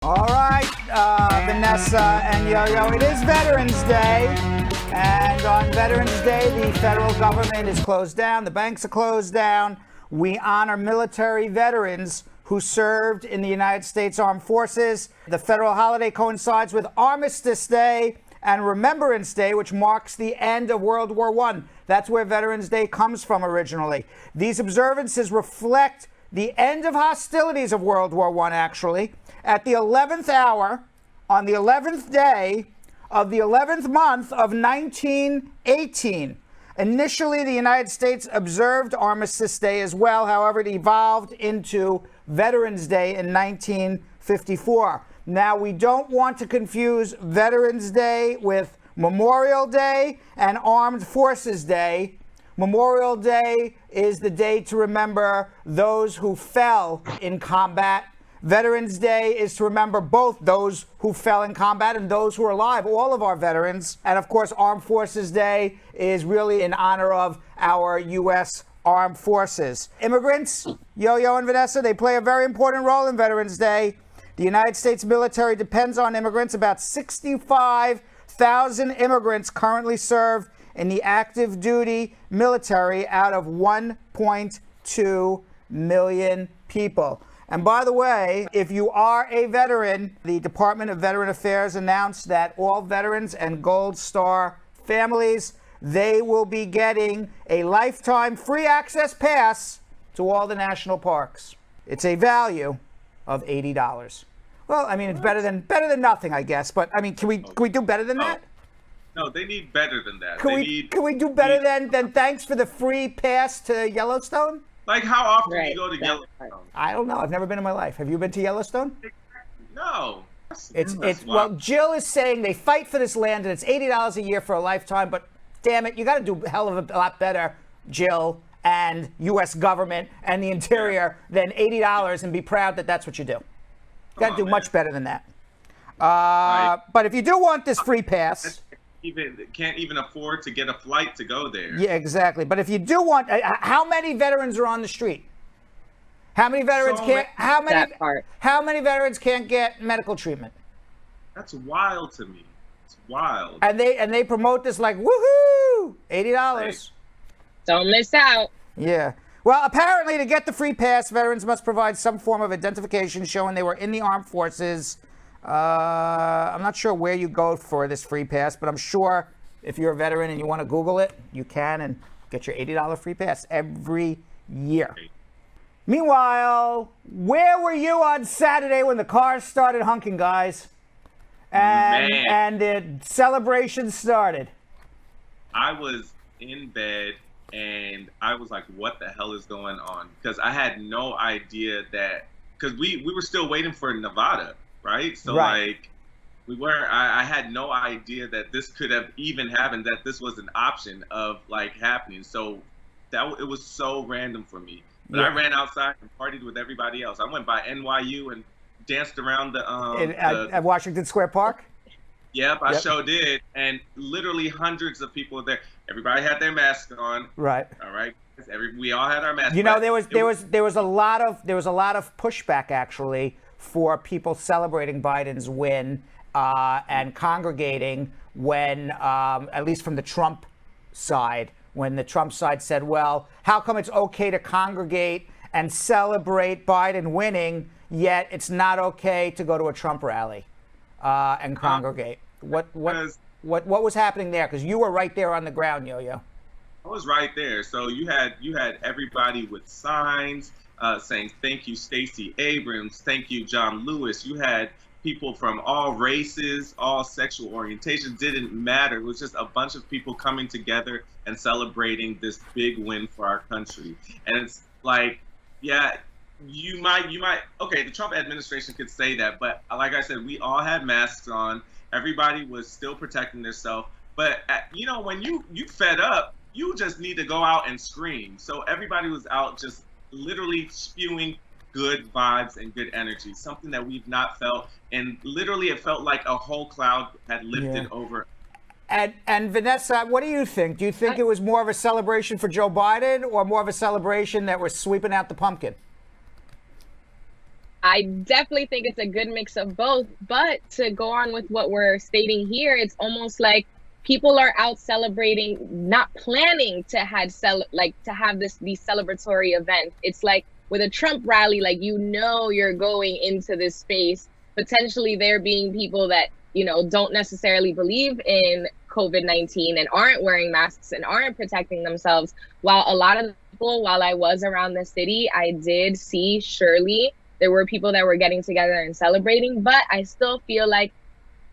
All right, Vanessa and Yo-Yo, it is Veterans Day, and on Veterans Day, the federal government is closed down, the banks are closed down. We honor military veterans who served in the United States Armed Forces. The federal holiday coincides with Armistice Day and Remembrance Day, which marks the end of World War I. That's where Veterans Day comes from originally. These observances reflect the end of hostilities of World War I, actually. At the 11th hour, on the 11th day of the 11th month of 1918. Initially, the United States observed Armistice Day as well. However, it evolved into Veterans Day in 1954. Now, we don't want to confuse Veterans Day with Memorial Day and Armed Forces Day. Memorial Day is the day to remember those who fell in combat. Veterans Day is to remember both those who fell in combat and those who are alive, all of our veterans. And of course, Armed Forces Day is really in honor of our U.S. Armed Forces. Immigrants, Yo-Yo and Vanessa, they play a very important role in Veterans Day. The United States military depends on immigrants. About 65,000 immigrants currently serve in the active duty military out of 1.2 million people. And by the way, if you are a veteran, the Department of Veteran Affairs announced that all veterans and Gold Star families, they will be getting a lifetime free access pass to all the national parks. It's a value of $80. Well, I mean, it's better than nothing, I guess. But I mean, can we do better than that? No, they need better than that. Can we do better than thanks for the free pass to Yellowstone? Like, how often do you go to Yellowstone? I don't know. I've never been in my life. Have you been to Yellowstone? No. It's well, Jill is saying they fight for this land and it's $80 a year for a lifetime, but damn it, you got to do a hell of a lot better, Jill and U.S. government and the interior than $80 and be proud that that's what you do. You got to do much better than that. But if you do want this free pass, can't even afford to get a flight to go there. Yeah, exactly. But if you do want, how many veterans are on the street? How many veterans can't? How many veterans can't get medical treatment? That's wild to me. It's wild. And they promote this like woohoo, $80. Right. Don't miss out. Yeah. Well, apparently, to get the free pass, veterans must provide some form of identification showing they were in the armed forces. I'm not sure where you go for this free pass, but I'm sure if you're a veteran and you want to Google it, you can and get your $80 free pass every year. Meanwhile, where were you on Saturday when the cars started honking, guys? And the celebration started? I was in bed and I was like, what the hell is going on? Because I had no idea that, because we were still waiting for Nevada. Right. So like I had no idea that this could have even happened, that this was an option of like happening. So it was so random for me. But I ran outside and partied with everybody else. I went by NYU and danced around at Washington Square Park. Yep, I sure did. And literally hundreds of people there. Everybody had their mask on. Right. All right. We all had our masks. You know, there was a lot of pushback actually for people celebrating Biden's win and congregating when, at least from the Trump side, when the Trump side said, well, how come it's okay to congregate and celebrate Biden winning, yet it's not okay to go to a Trump rally and congregate? What was happening there? Because you were right there on the ground, Yo-Yo. I was right there. So you had everybody with signs saying, thank you, Stacey Abrams. Thank you, John Lewis. You had people from all races, all sexual orientations, didn't matter. It was just a bunch of people coming together and celebrating this big win for our country. And it's like, yeah, you might, okay, the Trump administration could say that, but like I said, we all had masks on. Everybody was still protecting themselves. But, when you fed up, you just need to go out and scream. So everybody was out just literally spewing good vibes and good energy, something that we've not felt. And literally it felt like a whole cloud had lifted over. And Vanessa, what do you think? Do you think it was more of a celebration for Joe Biden or more of a celebration that we're sweeping out the pumpkin? I definitely think it's a good mix of both. But to go on with what we're stating here, it's almost like people are out celebrating, not planning to have these celebratory events. It's like with a Trump rally, like, you know, you're going into this space, potentially there being people that, you know, don't necessarily believe in COVID-19 and aren't wearing masks and aren't protecting themselves. While a lot of people, while I was around the city, I did see, surely there were people that were getting together and celebrating, but I still feel like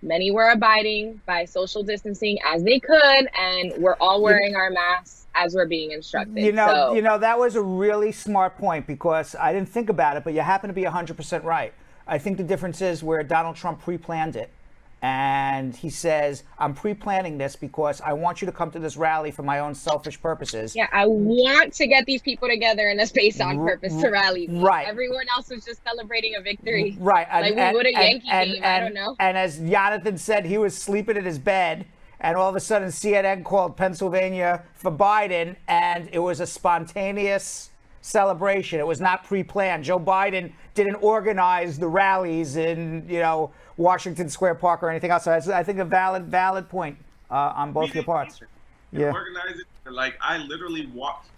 many were abiding by social distancing as they could, and we're all wearing our masks as we're being instructed. You know, that was a really smart point, because I didn't think about it, but you happen to be 100% right. I think the difference is where Donald Trump pre-planned it. And he says, I'm pre-planning this because I want you to come to this rally for my own selfish purposes. Yeah, I want to get these people together in a space on purpose to rally. Right. Everyone else was just celebrating a victory. Right. Like we would a Yankee game, I don't know. And as Jonathan said, he was sleeping in his bed, and all of a sudden CNN called Pennsylvania for Biden, and it was a spontaneous celebration. It was not pre-planned. Joe Biden didn't organize the rallies in, you know, Washington Square Park or anything else. So I think a valid point on both your parts. Yeah. Organize it. Like, I literally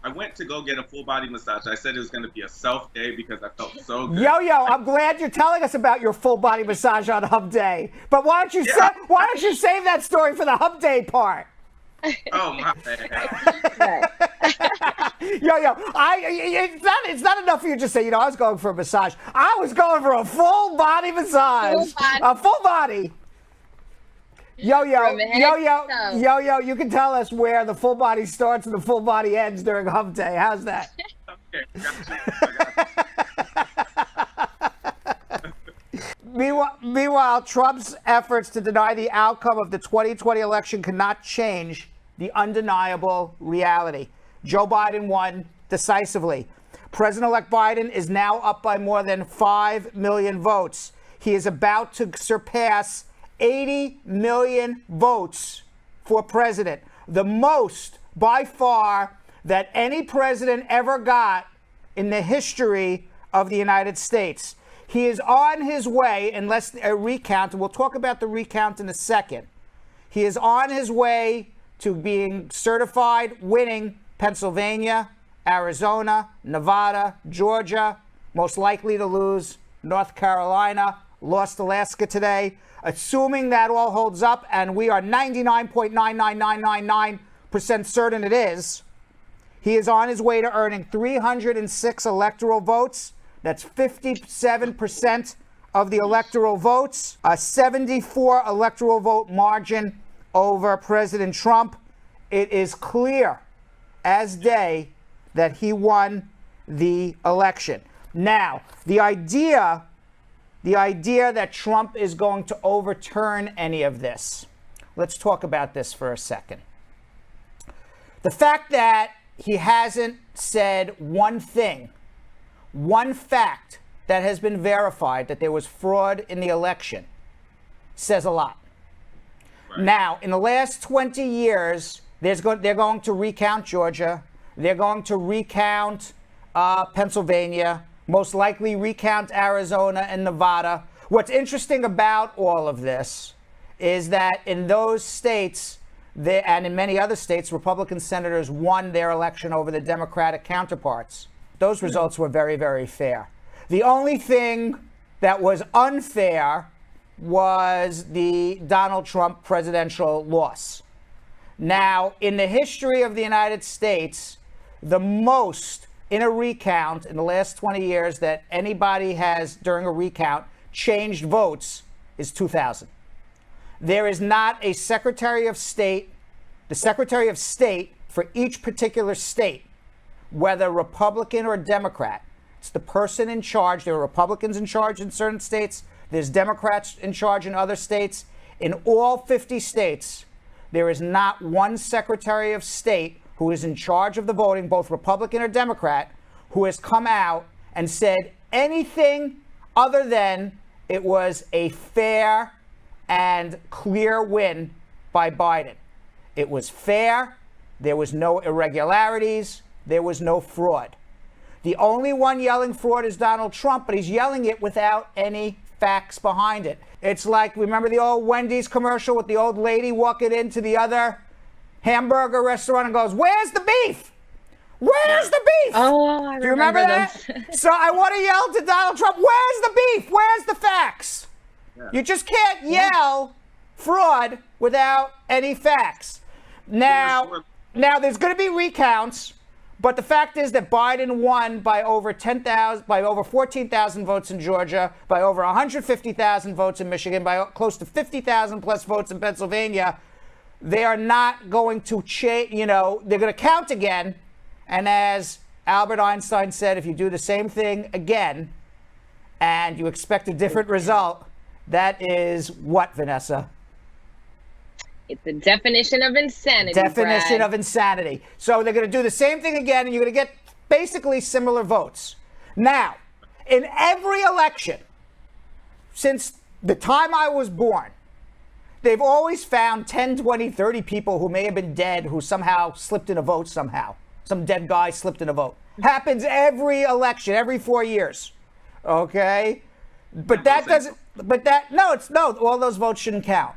I went to go get a full body massage. I said it was going to be a self day because I felt so good. Yo, I'm glad you're telling us about your full body massage on Hump Day. But why don't you save that story for the Hump Day part? Oh, my bad. It's not enough for you to just say, you know, I was going for a massage. I was going for a full body massage. A full body. Yo, you can tell us where the full body starts and the full body ends during Hump Day. How's that? Okay, gotcha. Meanwhile, Trump's efforts to deny the outcome of the 2020 election cannot change the undeniable reality. Joe Biden won decisively. President-elect Biden is now up by more than 5 million votes. He is about to surpass 80 million votes for president, the most by far that any president ever got in the history of the United States. He is on his way, unless a recount, and we'll talk about the recount in a second. He is on his way to being certified winning Pennsylvania, Arizona, Nevada, Georgia, most likely to lose North Carolina, lost Alaska today. Assuming that all holds up, and we are 99.99999% certain it is, he is on his way to earning 306 electoral votes. That's 57% of the electoral votes, a 74 electoral vote margin over President Trump. It is clear as day that he won the election. Now, the idea that Trump is going to overturn any of this, let's talk about this for a second. The fact that he hasn't said one thing, one fact that has been verified that there was fraud in the election says a lot. Right. Now, in the last 20 years, they're going to recount Georgia. They're going to recount Pennsylvania, most likely recount Arizona and Nevada. What's interesting about all of this is that in those states, and in many other states, Republican senators won their election over the Democratic counterparts. Those results were very, very fair. The only thing that was unfair was the Donald Trump presidential loss. Now, in the history of the United States, the most in a recount in the last 20 years that anybody has during a recount changed votes is 2000. There is not a Secretary of State, the Secretary of State for each particular state, whether Republican or Democrat. It's the person in charge. There are Republicans in charge in certain states. There's Democrats in charge in other states. In all 50 states, there is not one Secretary of State who is in charge of the voting, both Republican or Democrat, who has come out and said anything other than it was a fair and clear win by Biden. It was fair. There was no irregularities. There was no fraud. The only one yelling fraud is Donald Trump, but he's yelling it without any facts behind it. It's like, remember the old Wendy's commercial with the old lady walking into the other hamburger restaurant and goes, "Where's the beef? Where's the beef?" Oh, I Do you remember that? So I want to yell to Donald Trump, "Where's the beef? Where's the facts?" Yeah. You just can't yell fraud without any facts. Now there's going to be recounts, but the fact is that Biden won by over 10,000, by over 14,000 votes in Georgia, by over 150,000 votes in Michigan, by close to 50,000 plus votes in Pennsylvania. They are not going to change, they're going to count again. And as Albert Einstein said, if you do the same thing again and you expect a different result, that is what, Vanessa? It's the definition of insanity. Definition of insanity. So they're going to do the same thing again, and you're going to get basically similar votes. Now, in every election, since the time I was born, they've always found 10, 20, 30 people who may have been dead who somehow slipped in a vote somehow. Some dead guy slipped in a vote. Happens every election, every 4 years. Okay? But that doesn't, all those votes shouldn't count.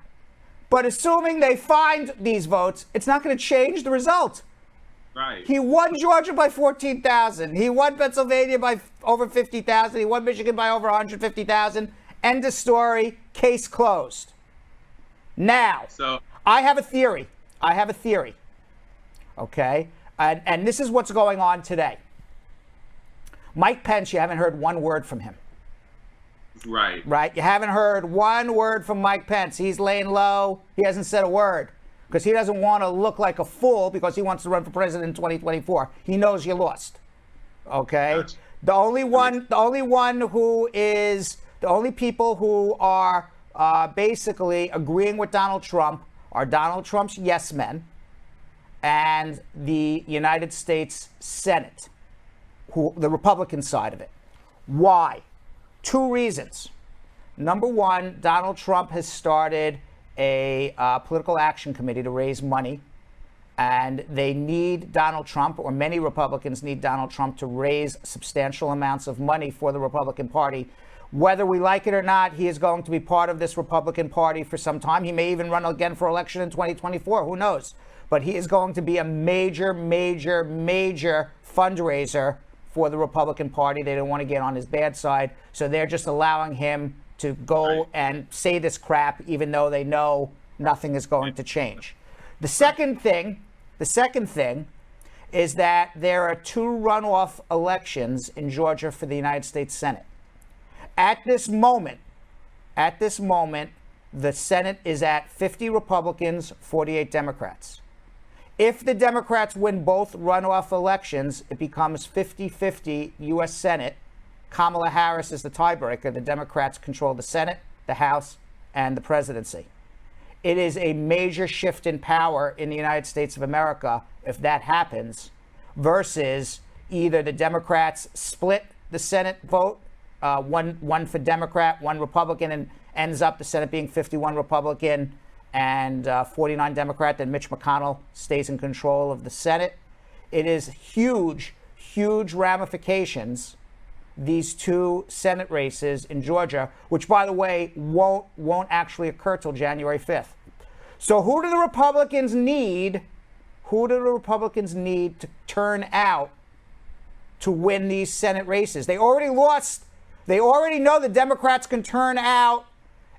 But assuming they find these votes, it's not going to change the result. Right. He won Georgia by 14,000. He won Pennsylvania by over 50,000. He won Michigan by over 150,000. End of story. Case closed. Now, I have a theory. Okay? And this is what's going on today. Mike Pence, you haven't heard one word from him. Right. You haven't heard one word from Mike Pence. He's laying low. He hasn't said a word because he doesn't want to look like a fool because he wants to run for president in 2024. He knows you lost. Okay. Gotcha. The only people who are basically agreeing with Donald Trump are Donald Trump's yes men and the United States Senate, the Republican side of it. Why? 2 reasons. Number one, Donald Trump has started a political action committee to raise money, and they need Donald Trump, or many Republicans need Donald Trump, to raise substantial amounts of money for the Republican Party. Whether we like it or not, he is going to be part of this Republican Party for some time. He may even run again for election in 2024. Who knows? But he is going to be a major, major, major fundraiser for the Republican Party. They don't want to get on his bad side, so they're just allowing him to go and say this crap, even though they know nothing is going to change. The second thing is that there are 2 runoff elections in Georgia for the United States Senate. At this moment, the Senate is at 50 Republicans, 48 Democrats. If the Democrats win both runoff elections, it becomes 50-50 U.S. Senate. Kamala Harris is the tiebreaker. The Democrats control the Senate, the House, and the presidency. It is a major shift in power in the United States of America if that happens, versus either the Democrats split the Senate vote, one for Democrat, 1 Republican, and ends up the Senate being 51 Republican and 49 Democrat, then Mitch McConnell stays in control of the Senate. It is huge, huge ramifications, these 2 Senate races in Georgia, which, by the way, won't actually occur till January 5th. So who do the Republicans need? Who do the Republicans need to turn out to win these Senate races? They already lost. They already know the Democrats can turn out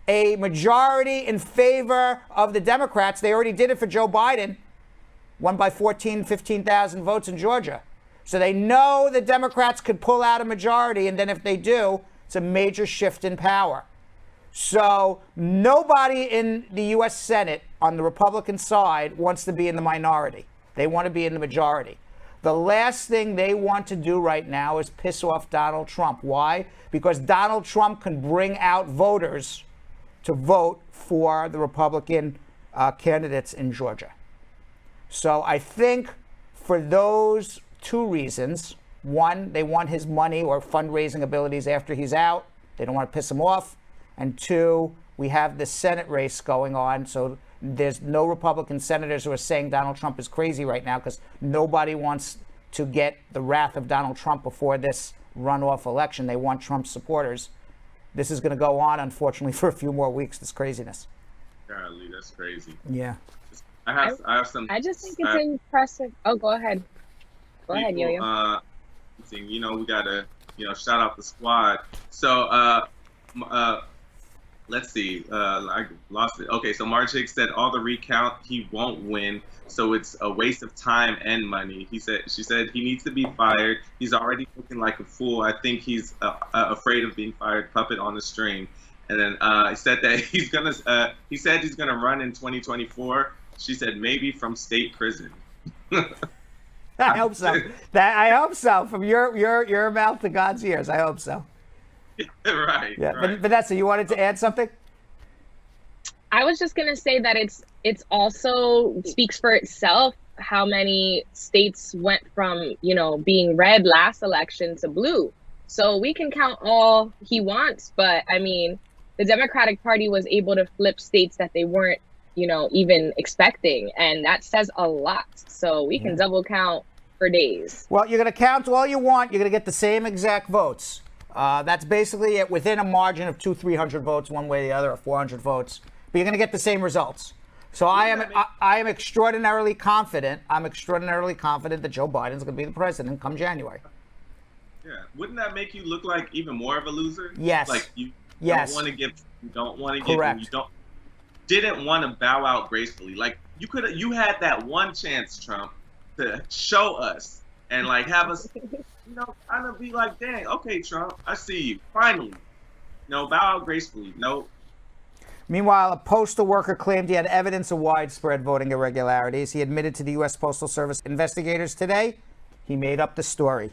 a majority in favor of the Democrats. They already did it for Joe Biden, won by 15,000 votes in Georgia. So they know the Democrats could pull out a majority, and then if they do, it's a major shift in power. So nobody in the U.S. Senate on the Republican side wants to be in the minority. They want to be in the majority. The last thing they want to do right now is piss off Donald Trump. Why? Because Donald Trump can bring out voters to vote for the Republican candidates in Georgia. So I think for those 2 reasons, one, they want his money or fundraising abilities after he's out. They don't want to piss him off. And 2, we have the Senate race going on. So there's no Republican senators who are saying Donald Trump is crazy right now because nobody wants to get the wrath of Donald Trump before this runoff election. They want Trump's supporters. This is going to go on, unfortunately, for a few more weeks, this craziness. Golly, that's crazy. Yeah. I have some. I just think it's impressive. Oh, go ahead. Go ahead, Yo-Yo. You know, we gotta, shout out the squad. So, let's see. I lost it. Okay, so Marge Hicks said all the recount, he won't win, so it's a waste of time and money. She said he needs to be fired. He's already looking like a fool. I think he's afraid of being fired. Puppet on the string. And then he said that he's gonna run in 2024. She said maybe from state prison. I hope so. I hope so. From your mouth to God's ears. I hope so. Right. Yeah. Right. Vanessa, you wanted to add something? I was just gonna say that it's also speaks for itself how many states went from being red last election to blue. So we can count all he wants, but I mean, the Democratic Party was able to flip states that they weren't even expecting, and that says a lot. So we can double count for days. Well, you're going to count all you want. You're going to get the same exact votes. That's basically it, within a margin of 200-300 votes, one way or the other, or 400 votes. But you're going to get the same results. So I am extraordinarily confident. I'm extraordinarily confident that Joe Biden's going to be the president come January. Yeah, wouldn't that make you look like even more of a loser? Yes. Like you Yes. don't want to give. You don't want to Correct. give. You didn't want to bow out gracefully. Like you had that one chance, Trump, to show us and like have us, kind of be like, dang, okay, Trump, I see you. Finally, bow out gracefully. No. Meanwhile, a postal worker claimed he had evidence of widespread voting irregularities. He admitted to the U.S. Postal Service investigators today he made up the story.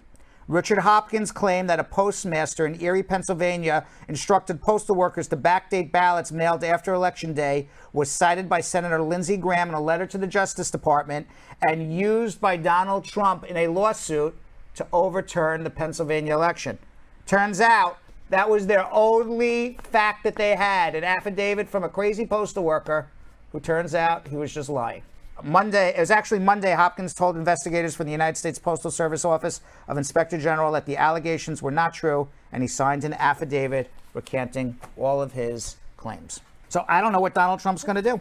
Richard Hopkins claimed that a postmaster in Erie, Pennsylvania, instructed postal workers to backdate ballots mailed after Election Day, was cited by Senator Lindsey Graham in a letter to the Justice Department, and used by Donald Trump in a lawsuit to overturn the Pennsylvania election. Turns out that was their only fact that they had, an affidavit from a crazy postal worker who turns out he was just lying. It was actually Monday, Hopkins told investigators from the United States Postal Service Office of Inspector General that the allegations were not true, and he signed an affidavit recanting all of his claims. So I don't know what Donald Trump's going to do.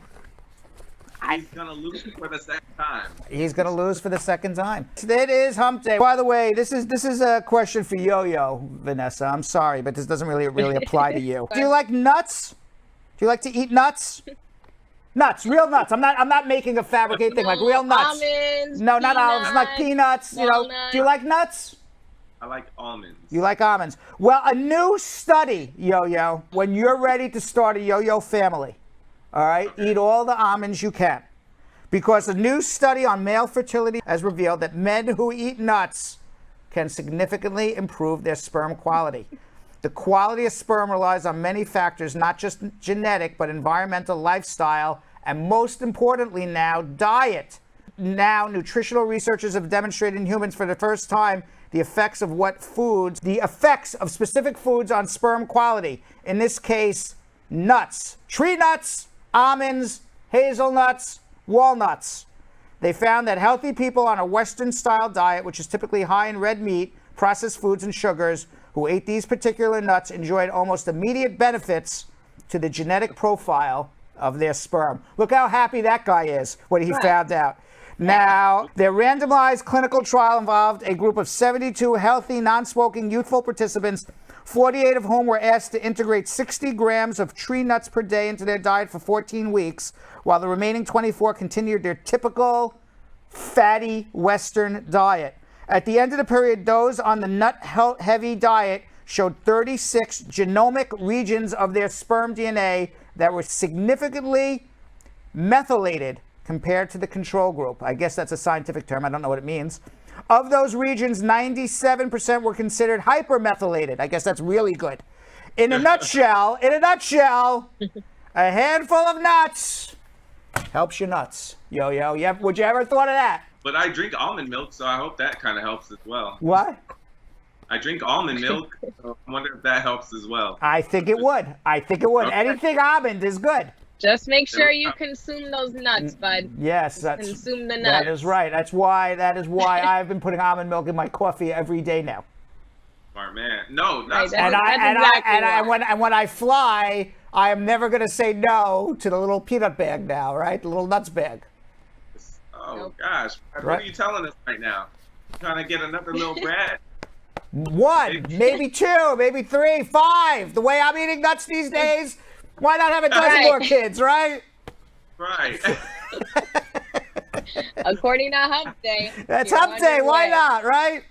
He's going to lose for the second time. He's going to lose for the second time. It is hump day. By the way, this is a question for Yo-Yo, Vanessa. I'm sorry, but this doesn't really apply to you. Do you like nuts? Do you like to eat nuts? Nuts, real nuts. I'm not making a fabricated thing, like real nuts. Almonds. No, not almonds, like peanuts. Walnuts. Do you like nuts? I like almonds. You like almonds. Well, a new study, Yo-Yo, when you're ready to start a Yo-Yo family, all right, eat all the almonds you can. Because a new study on male fertility has revealed that men who eat nuts can significantly improve their sperm quality. The quality of sperm relies on many factors, not just genetic, but environmental, lifestyle, and most importantly now, diet. Now, nutritional researchers have demonstrated in humans for the first time the effects of specific foods on sperm quality. In this case, nuts, tree nuts, almonds, hazelnuts, walnuts. They found that healthy people on a Western-style diet, which is typically high in red meat, processed foods, and sugars, who ate these particular nuts enjoyed almost immediate benefits to the genetic profile of their sperm. Look how happy that guy is when he found out. Now, their randomized clinical trial involved a group of 72 healthy, non-smoking, youthful participants, 48 of whom were asked to integrate 60 grams of tree nuts per day into their diet for 14 weeks, while the remaining 24 continued their typical fatty Western diet. At the end of the period, those on the nut-heavy diet showed 36 genomic regions of their sperm DNA that were significantly methylated compared to the control group. I guess that's a scientific term. I don't know what it means. Of those regions, 97% were considered hypermethylated. I guess that's really good. In a nutshell, a handful of nuts helps your nuts. Yo-Yo, would you ever thought of that? But I drink almond milk, so I hope that kind of helps as well. What? I drink almond milk, so I wonder if that helps as well. I think it would. Okay. Anything almond is good. Just make sure you consume those nuts, bud. Yes, Consume the nuts. That is right. That is why I've been putting almond milk in my coffee every day now. Smart man. No, Right, that's And when I fly, I am never going to say no to the little peanut bag now, right? The little nuts bag. Oh Nope. gosh, Right. What are you telling us right now? Trying to get another little Brad? One, maybe two, maybe three, five. The way I'm eating nuts these days, why not have a dozen Right. more kids, right? Right. According to Hump Day. That's you're Hump on Day. your Why way. not, right?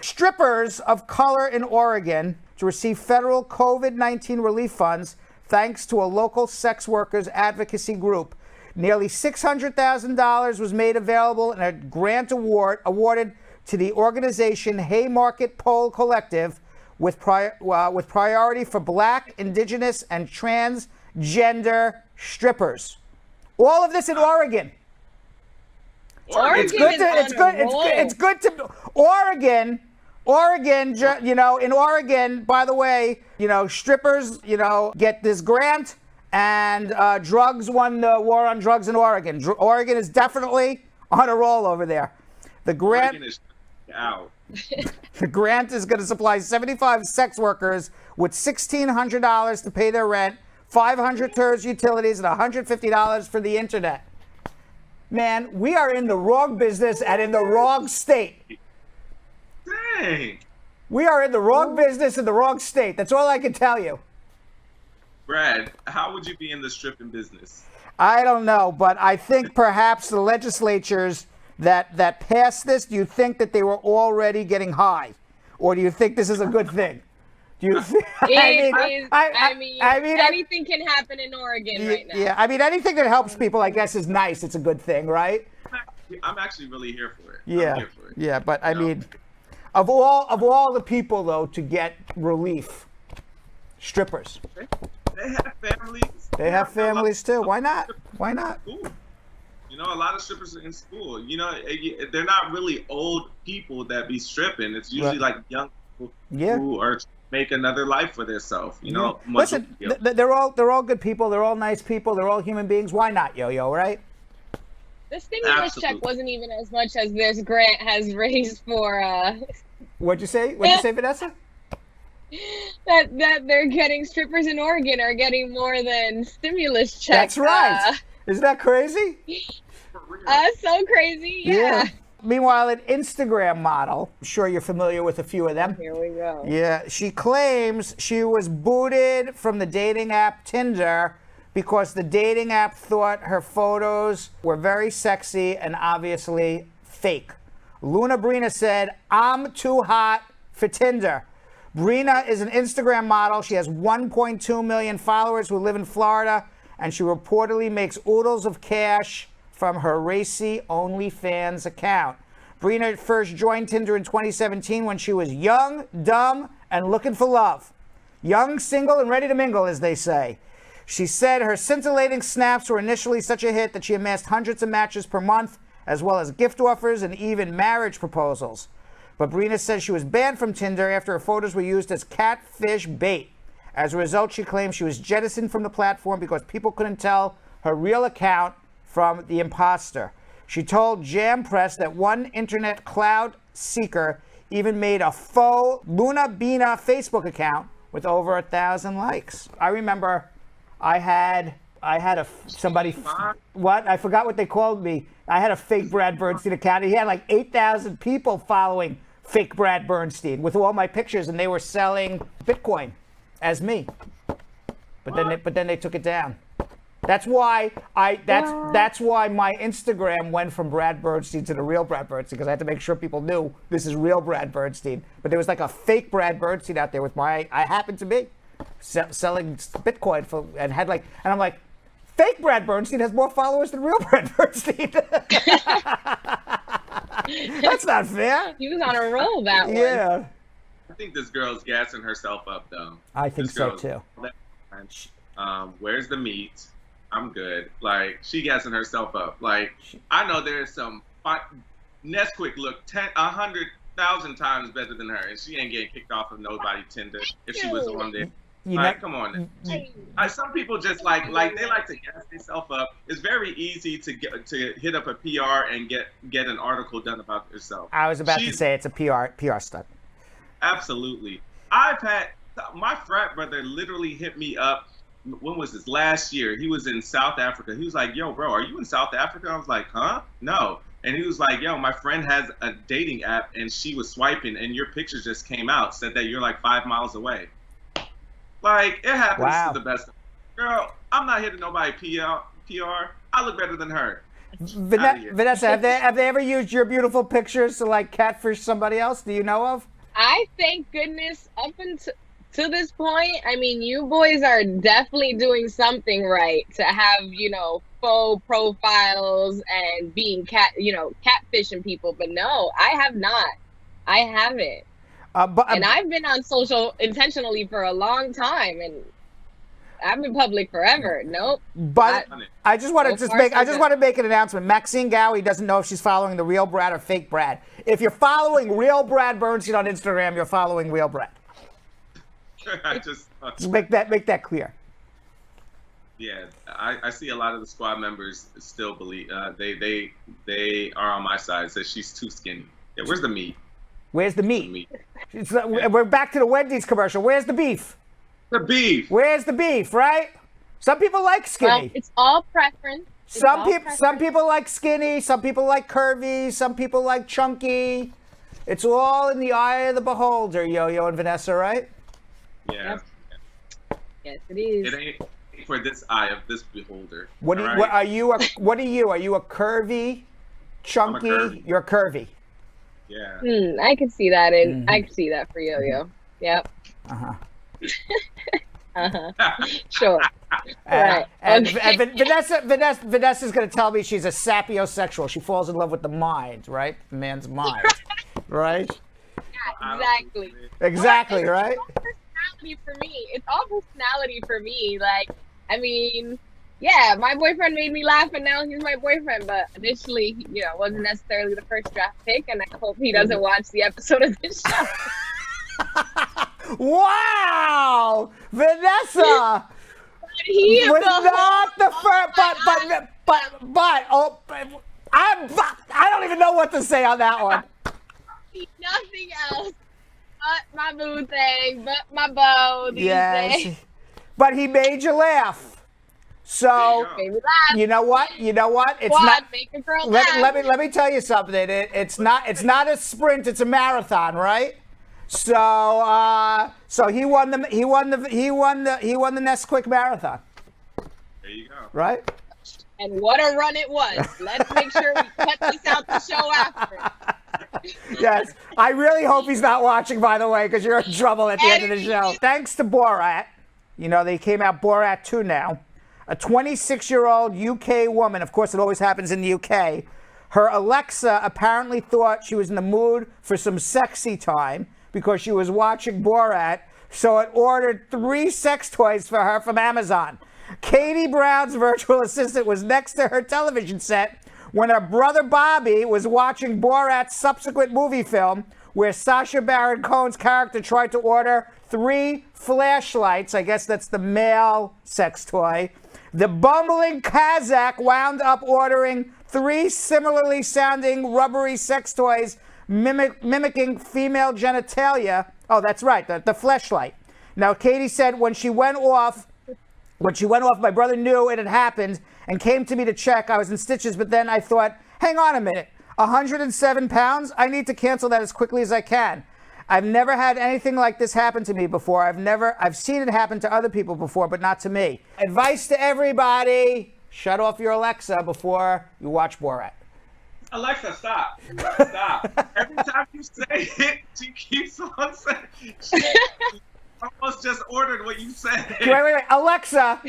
Strippers of color in Oregon to receive federal COVID-19 relief funds thanks to a local sex workers advocacy group. Nearly $600,000 was made available in a grant awarded to the organization Haymarket Pole Collective with priority for Black, indigenous, and transgender strippers. All of this in Oregon. Oregon It's good is to, on it's a good, roll. it's good to, Oregon, you know, in Oregon, by the way, you know, strippers, you know, get this grant, and drugs won the war on drugs in Oregon. Oregon is definitely on a roll over there. The grant, Oregon is out. the grant is going to supply 75 sex workers with $1,600 to pay their rent, $500 towards utilities, and $150 for the internet. Man, we are in the wrong business and in the wrong state. Dang. We are in the wrong business in the wrong state. That's all I can tell you. Brad, how would you be in the stripping business? I don't know, but I think perhaps the legislatures that passed this, do you think that they were already getting high? Or do you think this is a good thing? Do you think, I mean, anything can happen in Oregon right now. Yeah, I mean, anything that helps people, I guess, is nice. It's a good thing, right? I'm actually really here for it. Yeah, I'm here for it. yeah, but I mean, of all the people though to get relief, strippers. They have families. They have families too. Why not? Why not? School. You know, a lot of strippers are in school. You know, they're not really old people that be stripping. It's usually like young people who are make another life for themselves. You know, listen, they're all good people. They're all nice people. They're all human beings. Why not, Yo-Yo? Right? The stimulus check wasn't even as much as this grant has raised for. What'd you say? What'd you say, Vanessa? That they're getting, strippers in Oregon are getting more than stimulus checks. That's right. Isn't that crazy? So crazy. Yeah. Meanwhile, an Instagram model, I'm sure you're familiar with a few of them. Here we go. Yeah, she claims she was booted from the dating app Tinder because the dating app thought her photos were very sexy and obviously fake. Luna Brina said, "I'm too hot for Tinder." Brina is an Instagram model. She has 1.2 million followers who live in Florida, and she reportedly makes oodles of cash from her racy OnlyFans account. Brina first joined Tinder in 2017 when she was young, dumb, and looking for love. Young, single, and ready to mingle, as they say. She said her scintillating snaps were initially such a hit that she amassed hundreds of matches per month, as well as gift offers and even marriage proposals. But Brina says she was banned from Tinder after her photos were used as catfish bait. As a result, she claims she was jettisoned from the platform because people couldn't tell her real account from the imposter. She told Jam Press that one internet cloud seeker even made a faux Luna Bina Facebook account with over 1,000 likes. I remember I had somebody, what? I forgot what they called me. I had a fake Brad Bernstein account. He had like 8,000 people following fake Brad Bernstein with all my pictures, and they were selling Bitcoin as me. But then they took it down. That's why that's why my Instagram went from Brad Bernstein to the real Brad Bernstein, because I had to make sure people knew this is real Brad Bernstein. But there was like a fake Brad Bernstein out there with I happened to be selling Bitcoin and I'm like, fake Brad Bernstein has more followers than real Brad Bernstein. That's not fair. He was on a roll that one. Yeah. I think this girl's gassing herself up, though. I think so too. Where's the meat? I'm good. Like, she gassing herself up. Like, I know there's some Nesquik look 100,000 times better than her, and she ain't getting kicked off of nobody Tinder if she was on there. Come on. Some people just like they like to gas themselves up. It's very easy to hit up a PR and get an article done about yourself. I was about to say it's a PR stunt. Absolutely. I've had my frat brother literally hit me up. When was this? Last year. He was in South Africa. He was like, "Yo, bro, are you in South Africa?" I was like, "Huh? No." And he was like, "Yo, my friend has a dating app, and she was swiping, and your picture just came out, said that you're like 5 miles away." Like, it happens to the best. Girl, I'm not hitting nobody PR. I look better than her. Vanessa, have they ever used your beautiful pictures to like catfish somebody else? Do you know of? I thank goodness up until to this point, I mean, you boys are definitely doing something right to have, faux profiles and being catfishing people. But no, I have not. I haven't. And I've been on social intentionally for a long time, and I've been public forever. Nope. But I just want to make an announcement. Maxine Gowie doesn't know if she's following the real Brad or fake Brad. If you're following real Brad Bernstein on Instagram, you're following real Brad. Just make that clear. Yeah, I see a lot of the squad members still believe they are on my side. Says she's too skinny. Yeah, where's the meat? Where's the meat? We're back to the Wendy's commercial. Where's the beef? The beef. Where's the beef? Right? Some people like skinny. Well, it's all preference. Some people like skinny. Some people like curvy. Some people like chunky. It's all in the eye of the beholder, Yo-Yo and Vanessa, right? Yeah. Yep. Yes, it is. It ain't for this eye of this beholder. What are you? Are you a curvy, chunky? You're curvy. Yeah. I can see that I can see that for Yo-Yo. Yep. Sure. Right. And Vanessa's going to tell me she's a sapiosexual. She falls in love with the mind, right? The man's mind, right? Yeah, exactly. Exactly, right? For me, it's all personality for me. Like, I mean, yeah, my boyfriend made me laugh, and now he's my boyfriend. But initially, wasn't necessarily the first draft pick, and I hope he doesn't watch the episode of this show. Wow, Vanessa was not the first, I don't even know what to say on that one. Nothing else. But my boo thing, but my bow these days. But he made you laugh. So you know what? It's not. Make a girl laugh. Let me tell you something. It's not a sprint. It's a marathon, right? So he won the Nesquik marathon. There you go. Right. And what a run it was. Let's make sure we cut this out the show after. Yes. I really hope he's not watching, by the way, because you're in trouble at the end of the show. Thanks to Borat, they came out Borat 2 now. A 26-year-old UK woman, of course it always happens in the UK, her Alexa apparently thought she was in the mood for some sexy time because she was watching Borat, so it ordered 3 sex toys for her from Amazon. Katie Brown's virtual assistant was next to her television set when her brother Bobby was watching Borat Subsequent Moviefilm, where Sacha Baron Cohen's character tried to order 3 flashlights. I guess that's the male sex toy. The bumbling Kazakh wound up ordering 3 similarly sounding rubbery sex toys mimicking female genitalia. Oh, that's right, the fleshlight. Now, Katie said when she went off, my brother knew it had happened and came to me to check. I was in stitches, but then I thought, hang on a minute, 107 pounds? I need to cancel that as quickly as I can. I've never had anything like this happen to me before. I've seen it happen to other people before, but not to me. Advice to everybody, shut off your Alexa before you watch Borat. Alexa, stop. Stop. Every time you say it, she keeps on saying she almost just ordered what you said. Wait. Alexa,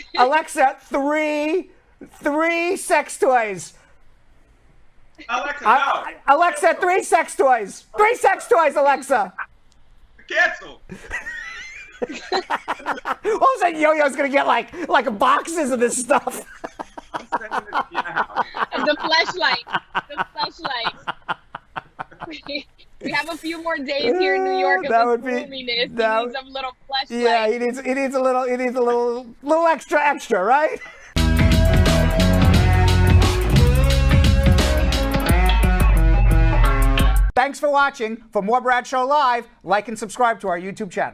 3 sex toys. Alexa, no. Alexa, 3 sex toys. 3 sex toys, Alexa. Cancel. All of a sudden, Yo-Yo's gonna get like boxes of this stuff. The flashlight. We have a few more days here in New York of That his would be- groominess. He that- needs some little fleshlight. Yeah, he needs a little extra, right? Thanks for watching. For more Brad Show Live, like and subscribe to our YouTube channel.